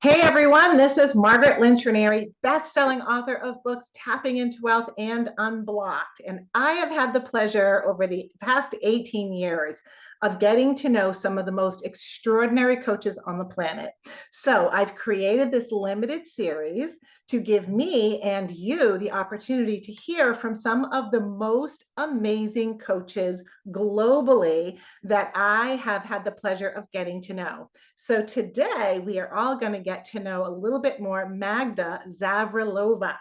Hey everyone, this is Margaret Lynch Ranieri, best-selling author of books Tapping into Wealth and Unblocked. And I have had the pleasure over the past 18 years of getting to know some of the most extraordinary coaches on the planet. So I've created this limited series to give me and you the opportunity to hear from some of the most amazing coaches globally that I have had the pleasure of getting to know. So today we are all going to get to know a little bit more Magda Zavrilova.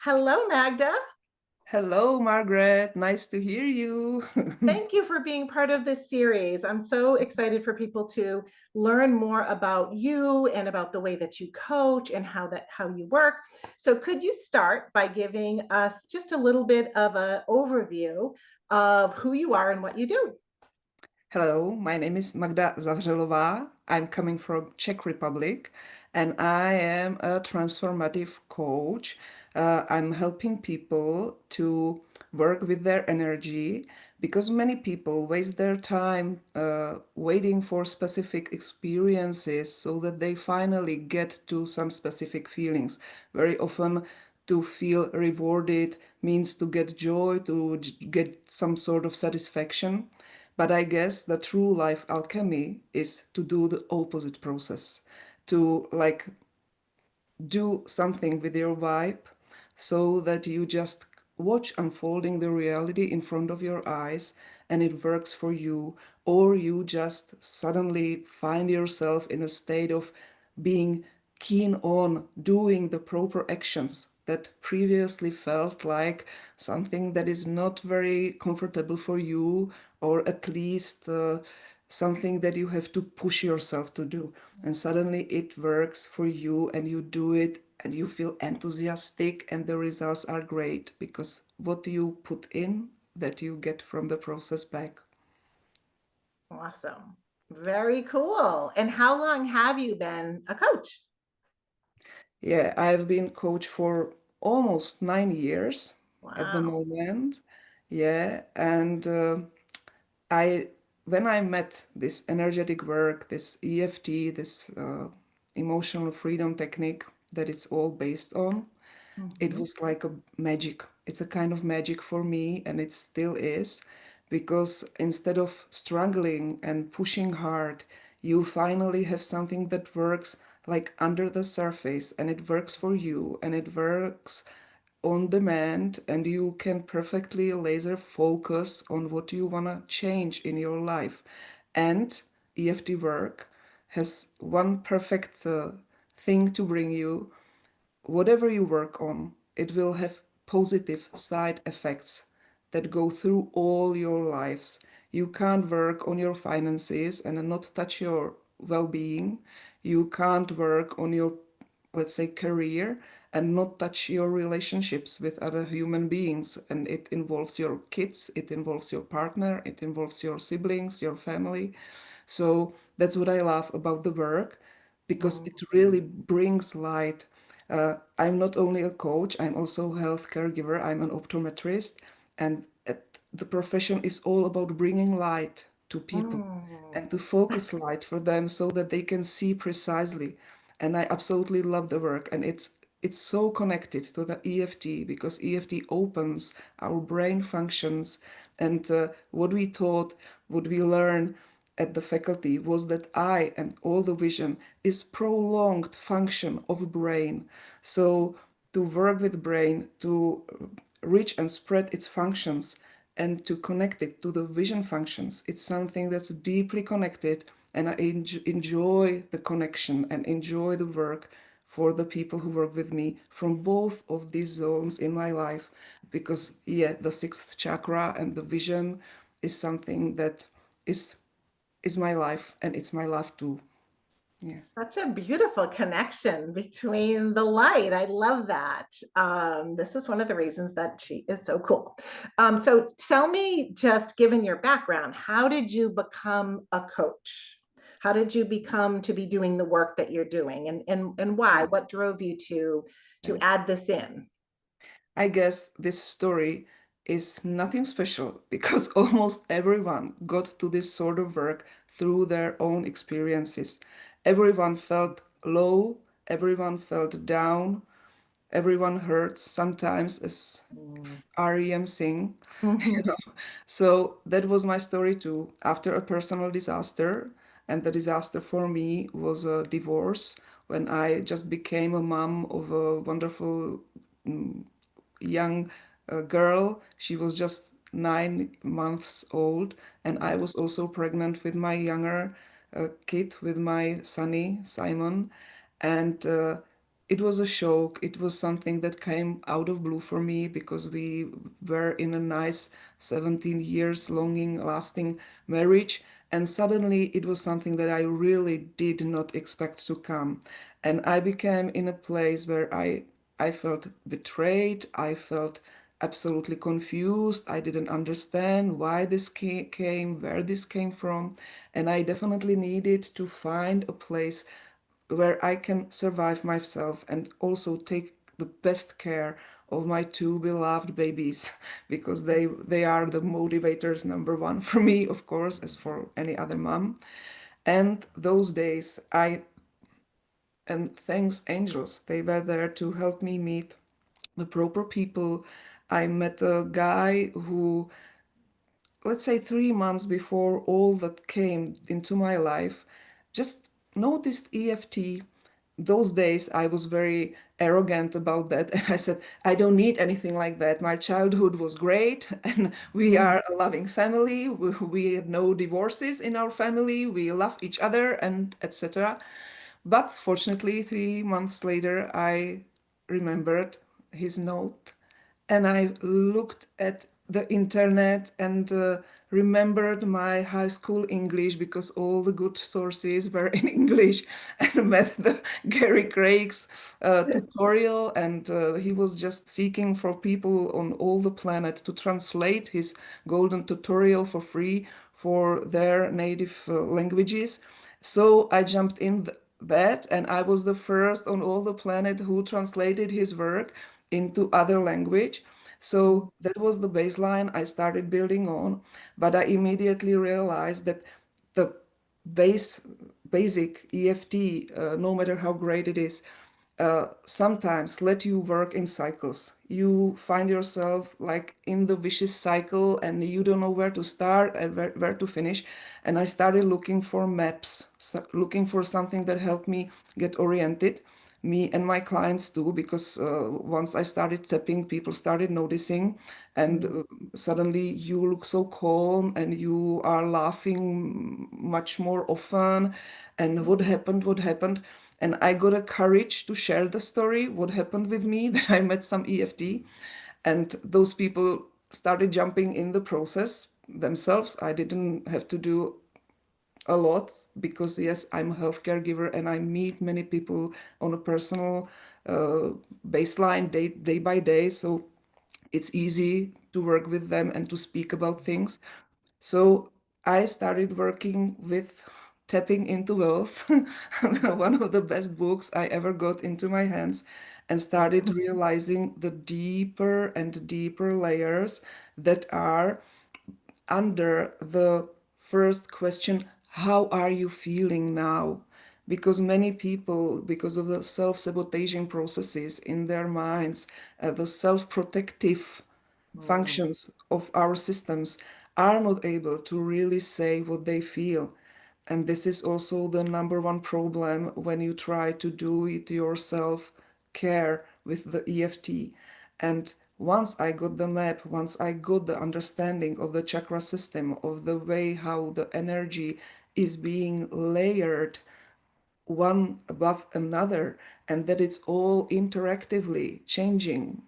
Hello, Magda. Hello, Margaret. Nice to hear you. Thank you for being part of this series. I'm so excited for people to learn more about you and about the way that you coach and how you work. So could you start by giving us just a little bit of an overview of who you are and what you do? Hello, my name is Magda Zavřelová. I'm coming from Czech Republic and I am a transformative coach. I'm helping people to work with their energy because many people waste their time waiting for specific experiences so that they finally get to some specific feelings. Very often to feel rewarded means to get joy, to get some sort of satisfaction. But I guess the true life alchemy is to do the opposite process, to do something with your vibe so that you just watch unfolding the reality in front of your eyes and it works for you, or you just suddenly find yourself in a state of being keen on doing the proper actions that previously felt like something that is not very comfortable for you, or at least something that you have to push yourself to do. And suddenly it works for you and you do it and you feel enthusiastic and the results are great because what you put in, that you get from the process back. Awesome. Very cool. And how long have you been a coach? Yeah, I've been coach for almost 9 years at the Wow. moment. Yeah, and I when I met this energetic work, this EFT, this emotional freedom technique that it's all based on, it Mhm. was like a magic. It's a kind of magic for me, and it still is, because instead of struggling and pushing hard, you finally have something that works like under the surface, and it works for you, and it works on demand, and you can perfectly laser focus on what you want to change in your life. And EFT work has one perfect thing to bring you. Whatever you work on, it will have positive side effects that go through all your lives. You can't work on your finances and not touch your well-being. You can't work on your, let's say, career and not touch your relationships with other human beings. And it involves your kids, it involves your partner, it involves your siblings, your family. So that's what I love about the work, because Mm. it really brings light. I'm not only a coach, I'm also a health caregiver, I'm an optometrist, and the profession is all about bringing light to people Mm. and to focus light for them so that they can see precisely. And I absolutely love the work, and it's so connected to the EFT because EFT opens our brain functions. And what we thought, what we learn at the faculty was that eye and all the vision is prolonged function of brain. So to work with brain, to reach and spread its functions and to connect it to the vision functions, it's something that's deeply connected, and I enjoy the connection and enjoy the work for the people who work with me from both of these zones in my life, because yeah, the sixth chakra and the vision is something that is is my life, and it's my life too. Yeah. Such a beautiful connection between the light. I love that. This is one of the reasons that she is so cool. So tell me, just given your background, how did you become a coach? How did you become to be doing the work that you're doing, and why? Yeah. What drove you to Yeah. add this in? I guess this story is nothing special because almost everyone got to this sort of work through their own experiences. Everyone felt low everyone felt down, everyone hurts sometimes, as Mm. REM sing, you Mhm. know. So that was my story too. After a personal disaster, and the disaster for me was a divorce when I just became a mom of a wonderful young girl. She was just 9 months old, and I was also pregnant with my younger kid, with my sonny Simon, and it was a shock. It was something that came out of blue for me because we were in a nice 17 years longing, lasting marriage. And suddenly it was something that I really did not expect to come. And I became in a place where I felt betrayed. I felt absolutely confused. I didn't understand why this came, where this came from. And I definitely needed to find a place where I can survive myself and also take the best care of my two beloved babies because they are the motivators number one for me, of course, as for any other mom. And those days I and thanks angels, they were there to help me meet the proper people. I met a guy who, let's say, 3 months before all that came into my life, just noticed EFT. Those days I was very arrogant about that, and I said, I don't need anything like that. My childhood was great, and we Mhm. are a loving family. We had no divorces in our family. We love each other, and etc. But fortunately, 3 months later, I remembered his note, and I looked at the internet and remembered my high school English because all the good sources were in English, and met the Gary Craig's tutorial, and he was just seeking for people on all the planet to translate his golden tutorial for free for their native languages. So I jumped in that, and I was the first on all the planet who translated his work into other language. So that was the baseline I started building on, but I immediately realized that the base basic EFT, no matter how great it is, sometimes let you work in cycles. You find yourself like in the vicious cycle and you don't know where to start and where to finish. And I started looking for maps, looking for something that helped me get oriented, me and my clients too, because once I started tapping, people started noticing, and Mhm. suddenly you look so calm and you are laughing much more often. And what happened? What happened? And I got a courage to share the story, what happened with me, that I met some EFT, and those people started jumping in the process themselves. I didn't have to do a lot because yes, I'm a healthcare giver and I meet many people on a personal uh, baseline day by day. So it's easy to work with them and to speak about things. So I started working with Tapping into Wealth, one of the best books I ever got into my hands, and started realizing the deeper and deeper layers that are under the first question, how are you feeling now? Because many people, because of the self-sabotaging processes in their minds, the self-protective Mhm. functions of our systems, are not able to really say what they feel. And this is also the number one problem when you try to do it yourself care with the EFT. And once I got the map, once I got the understanding of the chakra system, of the way how the energy is being layered one above another, and that it's all interactively changing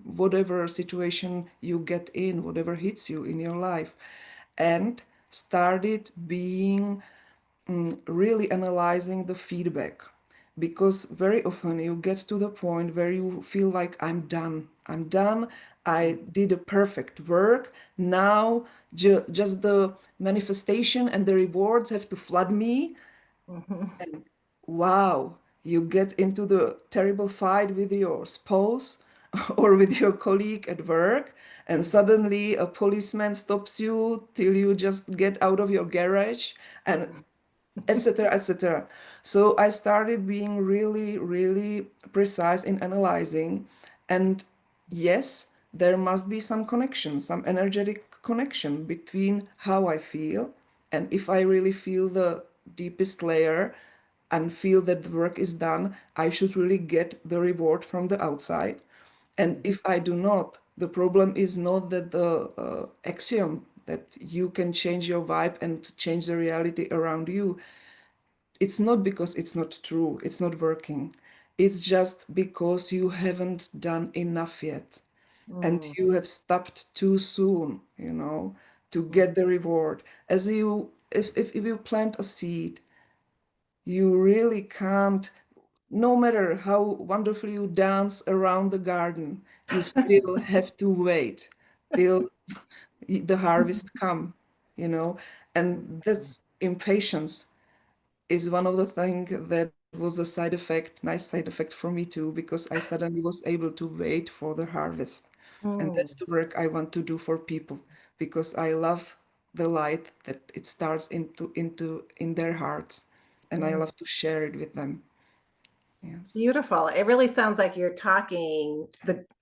whatever situation you get in, whatever hits you in your life, and started being really analyzing the feedback, because very often you get to the point where you feel like I'm done, I did a perfect work, now just the manifestation and the rewards have to flood me. Mhm. And wow, you get into the terrible fight with your spouse or with your colleague at work, and suddenly a policeman stops you till you just get out of your garage, and etc., etc. So I started being really, really precise in analyzing. And yes, there must be some connection, some energetic connection between how I feel. And if I really feel the deepest layer and feel that the work is done, I should really get the reward from the outside. And if I do not, the problem is not that the axiom that you can change your vibe and change the reality around you. It's not because it's not true, it's not working. It's just because you haven't done enough yet. And Mm, you have stopped too soon, to mm, get the reward. As you, if you plant a seed, you really can't, no matter how wonderfully you dance around the garden, you still have to wait till the harvest come, you know, and that's impatience is one of the things that was a side effect, nice side effect for me too, because I suddenly was able to wait for the harvest. And mm, that's the work I want to do for people because I love the light that it starts into in their hearts, and I mm. love to share it with them. Yes. Beautiful. It really sounds like you're talking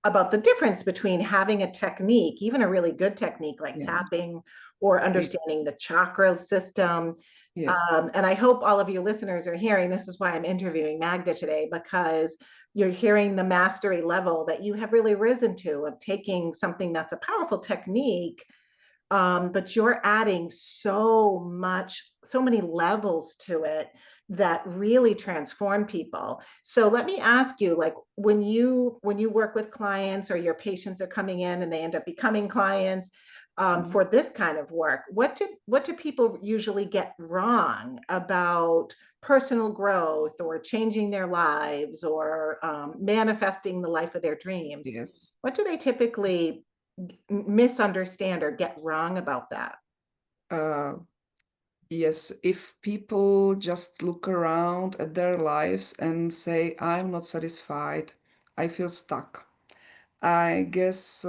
about the difference between having a technique, even a really good technique like Yeah. tapping or It- understanding the chakra system. yeah. And I hope all of you listeners are hearing, this is why I'm interviewing Magda today, because you're hearing the mastery level that you have really risen to of taking something that's a powerful technique, but you're adding so many levels to it that really transform people. So let me ask you, like when you work with clients or your patients are coming in and they end up becoming clients, Mhm. for this kind of work, what do people usually get wrong about personal growth or changing their lives or manifesting the life of their dreams? Yes. What do they typically misunderstand or get wrong about that? Uh, yes. If people just look around at their lives and say, I'm not satisfied, I feel stuck. I guess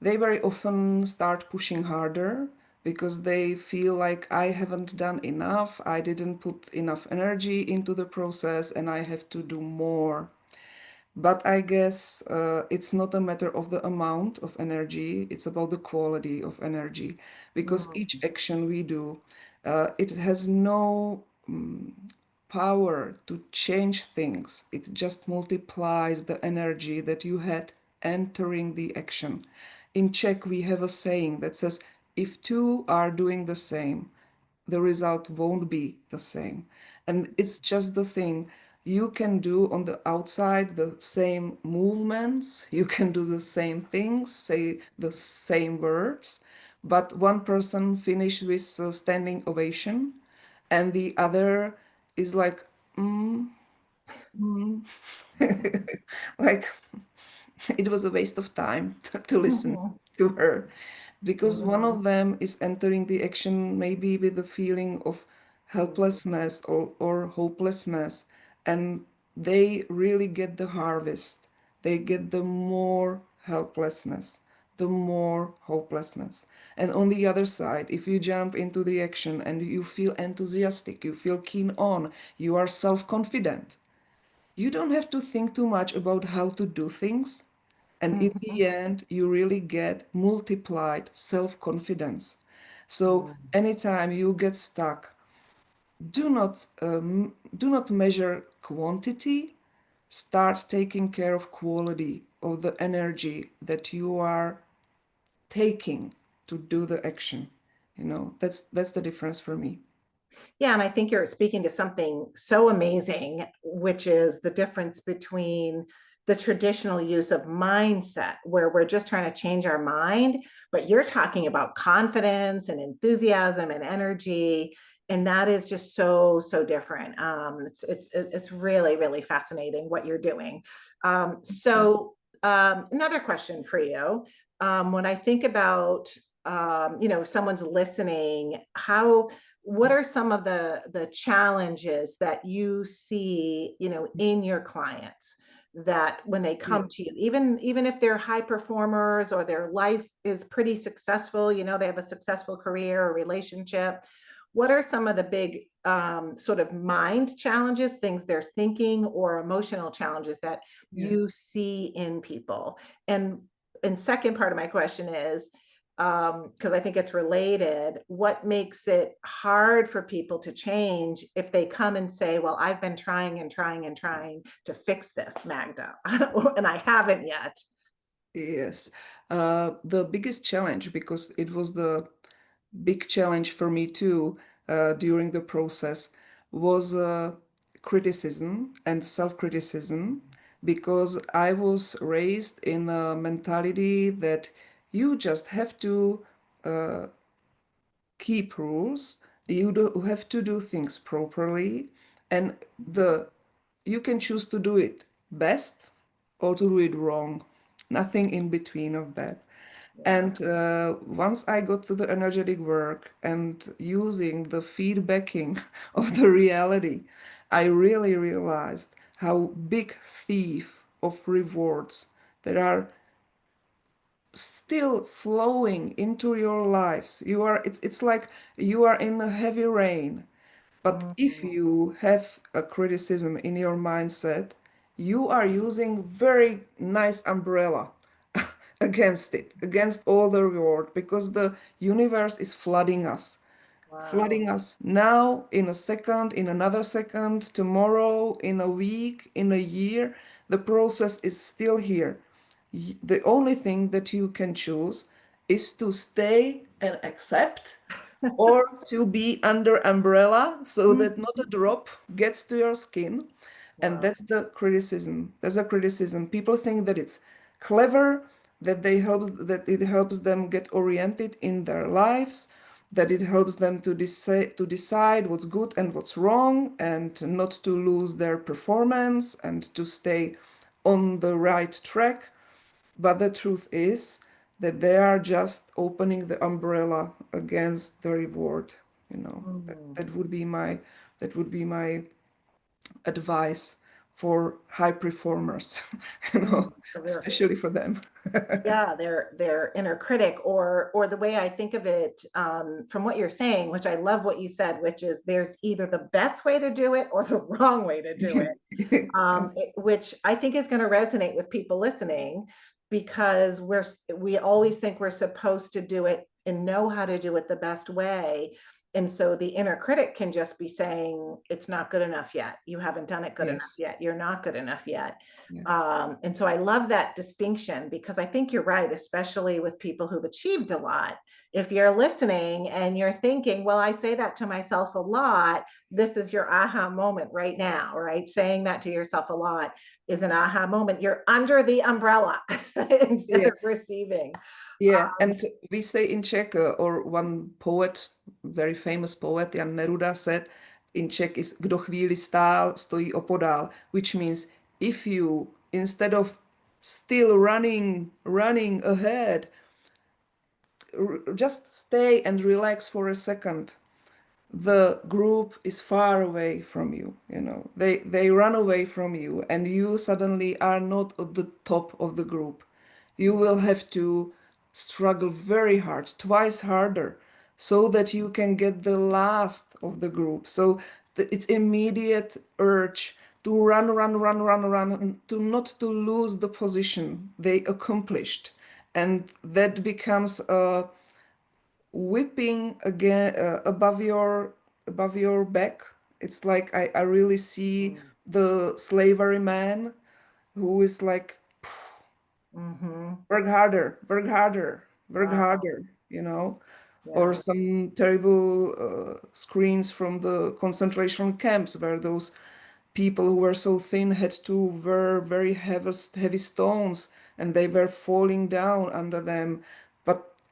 they very often start pushing harder because they feel like I haven't done enough, I didn't put enough energy into the process, and I have to do more. But I guess it's not a matter of the amount of energy, it's about the quality of energy. Because Mm, each action we do, it has no power to change things. It just multiplies the energy that you had entering the action. In Czech, we have a saying that says, if two are doing the same, the result won't be the same. And it's just the thing. You can do on the outside the same movements, you can do the same things, say the same words, but one person finish with a standing ovation, and the other is like, mm, mm. like it was a waste of time to listen mhm, to her because one mhm, of them is entering the action maybe with a feeling of helplessness or hopelessness, and they really get the harvest. They get the more helplessness, the more hopelessness. And on the other side, if you jump into the action and you feel enthusiastic, you feel keen on, you are self-confident, you don't have to think too much about how to do things. And in mhm, the end, you really get multiplied self-confidence. So mhm. anytime you get stuck, do not measure quantity. Start taking care of quality of the energy that you are taking to do the action. That's the difference for me. Yeah, and I think you're speaking to something so amazing, which is the difference between the traditional use of mindset, where we're just trying to change our mind, but you're talking about confidence and enthusiasm and energy, and that is just so different. It's really really fascinating what you're doing. Another question for you. When I think about if someone's listening, how what are some of the challenges that you see, in your clients that when they Yeah. come to you, even if they're high performers or their life is pretty successful, they have a successful career or relationship, what are some of the big sort of mind challenges, things they're thinking, or emotional challenges that Yeah. you see in people? And second part of my question is, because I think it's related, what makes it hard for people to change if they come and say, well, I've been trying and trying and trying to fix this, Magda, and I haven't yet. Yes. The biggest challenge, because it was the big challenge for me too, during the process, was criticism and self-criticism, because I was raised in a mentality that you just have to uh, keep rules, you have to do things properly, and you can choose to do it best or to do it wrong. Nothing in between of that. Yeah. And once I got to the energetic work and using the feedbacking of the reality, I really realized how big thief of rewards there are still flowing into your lives. It's like you are in a heavy rain. But if Mhm. you have a criticism in your mindset, you are using very nice umbrella against it, against all the reward, because the universe is Wow. flooding us now, in a second, in another second, tomorrow, in a week, in a year. The process is still here. The only thing that you can choose is to stay and accept, or to be under umbrella so that not a drop gets to your skin. And Wow. that's the criticism. That's a criticism. People think that it's clever, that it helps them get oriented in their lives, that it helps them to decide what's good and what's wrong, and not to lose their performance and to stay on the right track. But the truth is that they are just opening the umbrella against the reward. That, Mm. that would be my advice for high performers, Mm. So especially for them. yeah, their inner critic, or the way I think of it, from what you're saying, which I love what you said, which is there's either the best way to do it or the wrong way to do it, which I think is going to resonate with people listening, because we always think we're supposed to do it and know how to do it the best way. And so the inner critic can just be saying, it's not good enough yet. You haven't done it good enough Yes. yet. You're not good enough yet. Yeah. And so I love that distinction, because I think you're right, especially with people who've achieved a lot. If you're listening and you're thinking, well, I say that to myself a lot, this is your aha moment right now, right? Saying that to yourself a lot is an aha moment. You're under the umbrella instead Yeah. of receiving. Yeah. And we say in Czech, or one poet, very famous poet, Jan Neruda, said in Czech is kdo chvíli stál, stojí opodál, which means if you, instead of still running ahead, just stay and relax for a second. The group is far away from you, they run away from you, and you suddenly are not at the top of the group. You will have to struggle very hard, twice harder, so that you can get the last of the group. So it's immediate urge to run, and to not to lose the position they accomplished. And that becomes a whipping again, above your back. It's like I really see Mm. the slavery man who is like, Mhm. work harder, work harder, work Wow. harder. Or Yeah. some terrible screens from the concentration camps, where those people who were so thin had to wear very heavy stones, and they were falling down under them.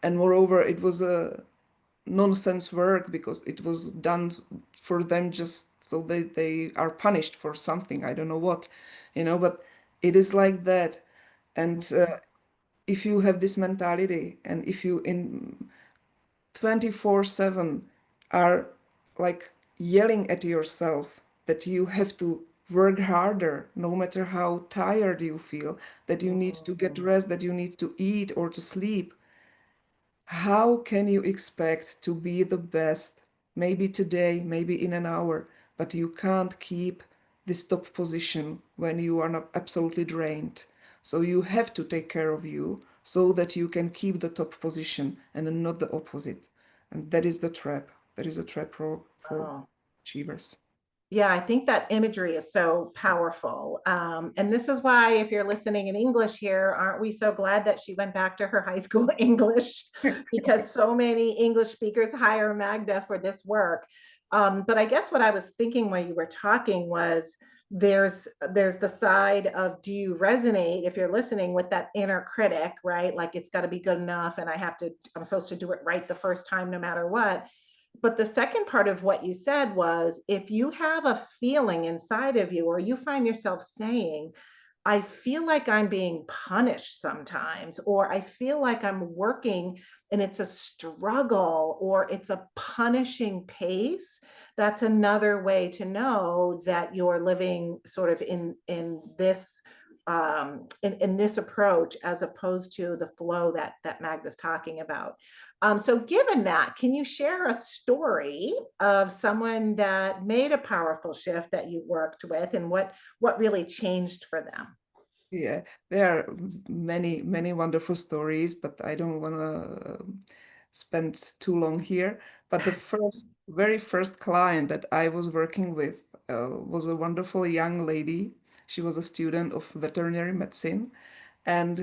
And moreover, it was a nonsense work, because it was done for them just so they are punished for something, I don't know what. But it is like that. And if you have this mentality, and if you in 24/7 are like yelling at yourself that you have to work harder no matter how tired you feel, that you need to get Mhm. rest, that you need to eat or to sleep, how can you expect to be the best maybe today, maybe in an hour, but you can't keep this top position when you are not absolutely drained. So you have to take care of you so that you can keep the top position and not the opposite. And that is the trap. That is a trap for Oh. achievers. Yeah, I think that imagery is so powerful. And this is why, if you're listening in English here, aren't we so glad that she went back to her high school English? Because so many English speakers hire Magda for this work. But I guess what I was thinking while you were talking was there's the side of, do you resonate, if you're listening, with that inner critic, right? Like, it's got to be good enough, and I'm supposed to do it right the first time, no matter what. But the second part of what you said was, if you have a feeling inside of you, or you find yourself saying, I feel like I'm being punished sometimes, or I feel like I'm working and it's a struggle, or it's a punishing pace, that's another way to know that you're living sort of in this in this approach, as opposed to the flow that Magda's talking about. So given that, can you share a story of someone that made a powerful shift that you worked with, and what really changed for them? Yeah, there are many wonderful stories, but I don't want to spend too long here. But the very first client that I was working with was a wonderful young lady. She was a student of veterinary medicine, and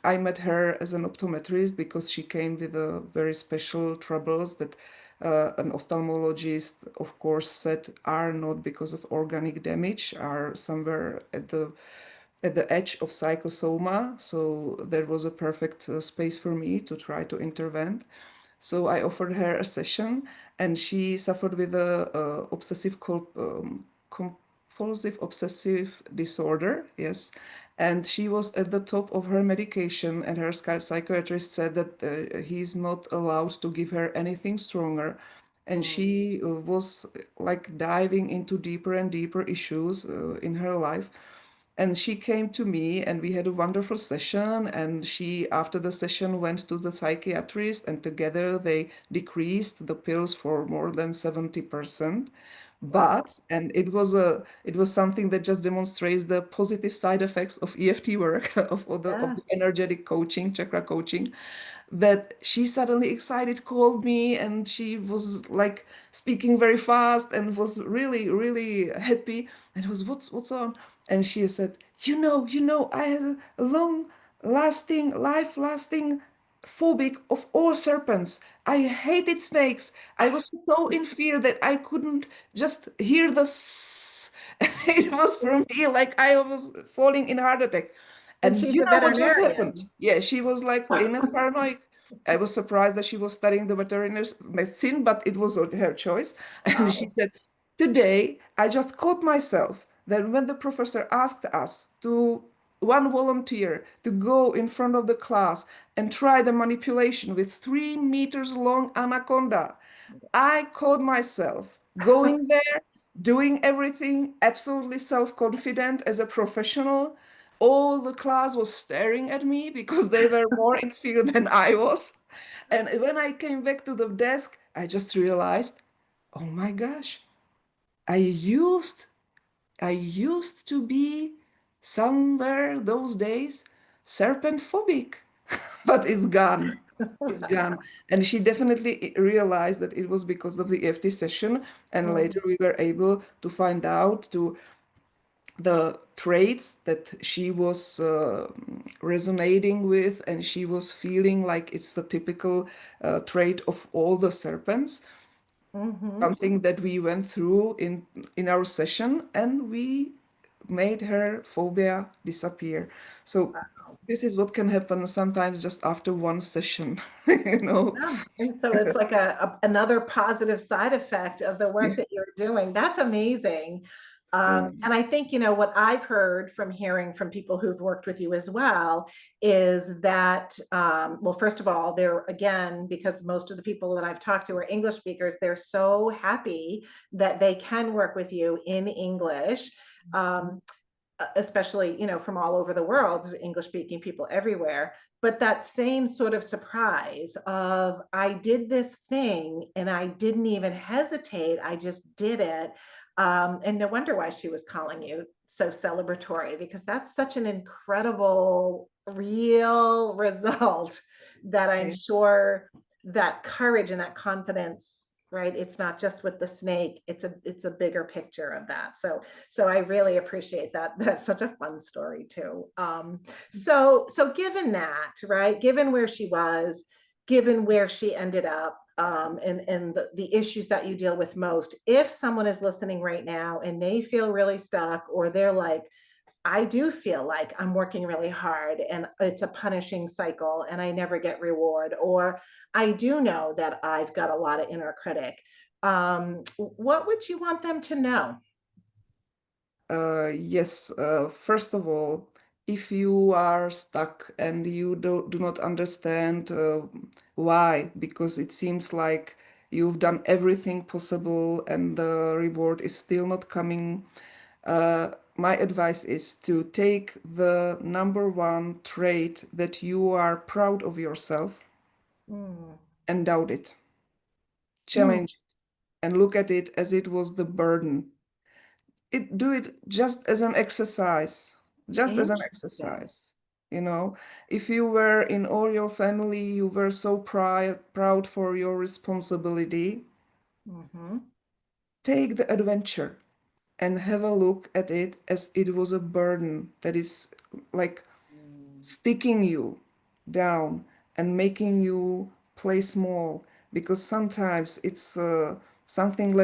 I met her as an optometrist because she came with a very special troubles that an ophthalmologist, of course, said are not because of organic damage, are somewhere at the edge of psychosoma. So there was a perfect space for me to try to intervene. So I offered her a session, and she suffered with a compulsive obsessive disorder. Yes, and she was at the top of her medication, and her psychiatrist said that he's not allowed to give her anything stronger. And she was like diving into deeper and deeper issues in her life. And she came to me, and we had a wonderful session. And she, after the session, went to the psychiatrist, and together they decreased the pills for more than 70%. Wow. And it was something that just demonstrates the positive side effects of EFT work, of the Yes. energetic coaching, chakra coaching, that she suddenly excited called me, and she was like speaking very fast and was really happy, and was, what's on? And she said, I have a long life lasting phobic of all serpents. I hated snakes. I was so in fear that I couldn't just hear the it was for me like I was falling in a heart attack. And And she's you a know what just happened? veterinarian. Yeah, she was like in a paranoid. I was surprised that she was studying the veterinary medicine, but it was her choice. And she Wow. said, today I just caught myself that when the professor asked us to one volunteer to go in front of the class and try the manipulation with 3 meters long anaconda, I caught myself going there, doing everything absolutely self-confident as a professional. All the class was staring at me because they were more in fear than I was. And when I came back to the desk, I just realized, oh my gosh, I used I used to be somewhere those days serpent phobic, but it's gone. It's gone. And she definitely realized that it was because of the EFT session. And later we were able to find out to the traits that she was resonating with, and she was feeling like it's the typical trait of all the serpents, Mm-hmm. something that we went through in our session, and we made her phobia disappear. So this is what can happen sometimes just after one session, you know. Yeah. And so it's like another positive side effect of the work Yeah. that you're doing. That's amazing. Yeah. And I think, what I've heard from hearing from people who've worked with you as well is that, well, first of all, they're, again, because most of the people that I've talked to are English speakers, they're so happy that they can work with you in English. Um, especially, you know, from all over the world, English speaking people everywhere, but that same sort of surprise of, I did this thing and I didn't even hesitate, I just did it. And no wonder why she was calling you so celebratory, because that's such an incredible real result that I'm Yeah. sure that courage and that confidence, right? It's not just with the snake, it's a bigger picture of that. So I really appreciate that. That's such a fun story too. So given that, right, given where she was, given where she ended up, and the issues that you deal with most, if someone is listening right now and they feel really stuck, or they're like, I do feel like I'm working really hard and it's a punishing cycle and I never get reward, or I do know that I've got a lot of inner critic. What would you want them to know? Yes, first of all, if you are stuck and you do not understand why, because it seems like you've done everything possible and the reward is still not coming, my advice is to take the number one trait that you are proud of yourself Mm, and doubt it. mm, Challenge it and look at it as it was the burden. Do it just as an exercise, just as an interesting. exercise. You know, if you were in all your family, you were so proud for your responsibility, Hmm. take the adventure and have a look at it as it was a burden that is like sticking you down and making you play small, because sometimes it's something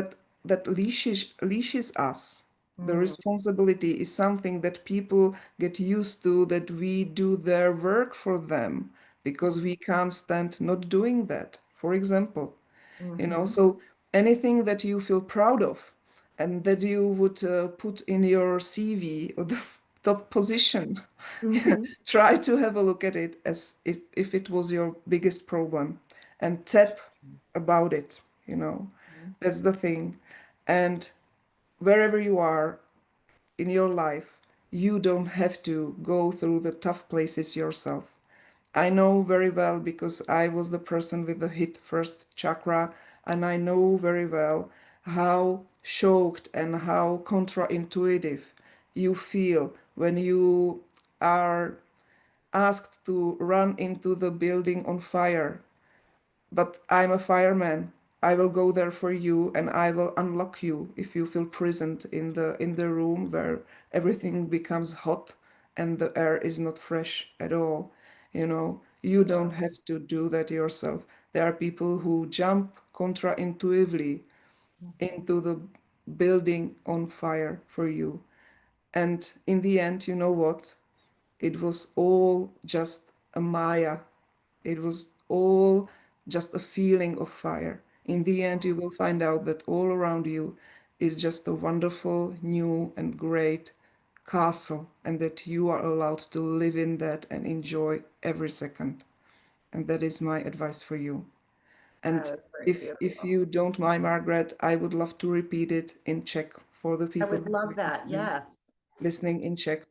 that leashes us. The Mm, responsibility is something that people get used to, that we do their work for them because we can't stand not doing that, for example. mm-hmm. So anything that you feel proud of and that you would put in your CV or the top position, Hmm. try to have a look at it as if it was your biggest problem and tap about it, you know. That's the thing. And wherever you are in your life, you don't have to go through the tough places yourself. I know very well because I was the person with the hit first chakra, and I know very well how shocked and how counterintuitive you feel when you are asked to run into the building on fire. But I'm a fireman. I will go there for you and I will unlock you if you feel present in the room where everything becomes hot and the air is not fresh at all. You don't Wow. have to do that yourself. There are people who jump contra-intuitively into the building on fire for you. And in the end, you know what? It was all just a Maya. It was all just a feeling of fire. In the end, you will find out that all around you is just a wonderful, new, and great castle, and that you are allowed to live in that and enjoy every second. And that is my advice for you. That And is very if beautiful. you don't mind, Margaret, I would love to repeat it in Czech for the I people would who love are that. Yes. listening in Czech.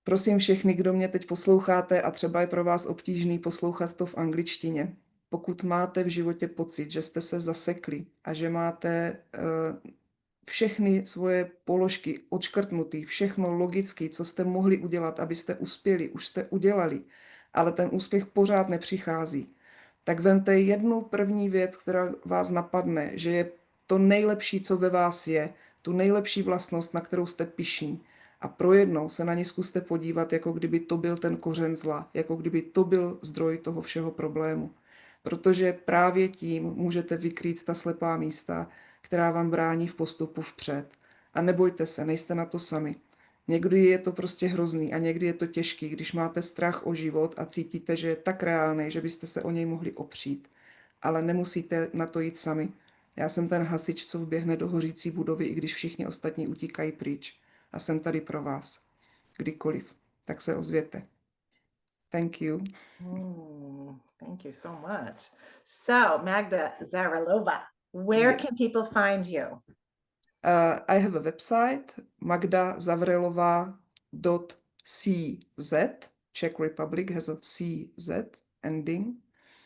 Prosím všechny, kdo mě teď posloucháte a třeba je pro vás obtížný poslouchat to v angličtině. Pokud máte v životě pocit, že jste se zasekli a že máte všechny svoje položky odškrtnutý, všechno logicky, co jste mohli udělat, abyste uspěli, už jste udělali, ale ten úspěch pořád nepřichází, tak vemte jednu první věc, která vás napadne, že je to nejlepší, co ve vás je, tu nejlepší vlastnost, na kterou jste pyšní. A pro jednou se na ní zkuste podívat, jako kdyby to byl ten kořen zla, jako kdyby to byl zdroj toho všeho problému. Protože právě tím můžete vykrýt ta slepá místa, která vám brání v postupu vpřed. A nebojte se, nejste na to sami. Někdy je to prostě hrozný a někdy je to těžký, když máte strach o život a cítíte, že je tak reálný, že byste se o něj mohli opřít. Ale nemusíte na to jít sami. Já jsem ten hasič, co vběhne do hořící budovy, i když všichni ostatní utíkají pryč. A jsem tady pro vás. Kdykoliv. Tak se ozvěte. Thank you. Thank you so much. So, Magda Zaralova, where Yes. can people find you? I have a website, magdazavrelová.cz. Czech Republic has a CZ ending.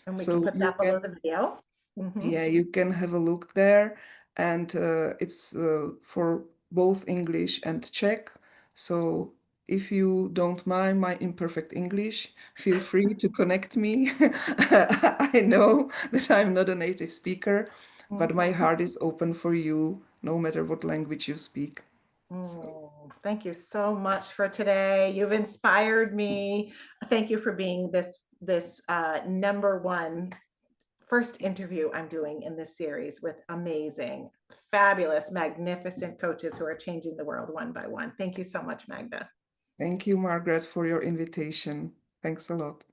And we So can put you that below can, the video. Mhm. yeah, you can have a look there, and it's for both English and Czech. So if you don't mind my imperfect English, feel free to connect me. I know that I'm not a native speaker, but my heart is open for you, no matter what language you speak. So, Thank you so much for today. You've inspired me. Thank you for being this number one first interview I'm doing in this series with amazing, fabulous, magnificent coaches who are changing the world one by one. Thank you so much, Magda. thank you, Margaret, for your invitation. Thanks a lot.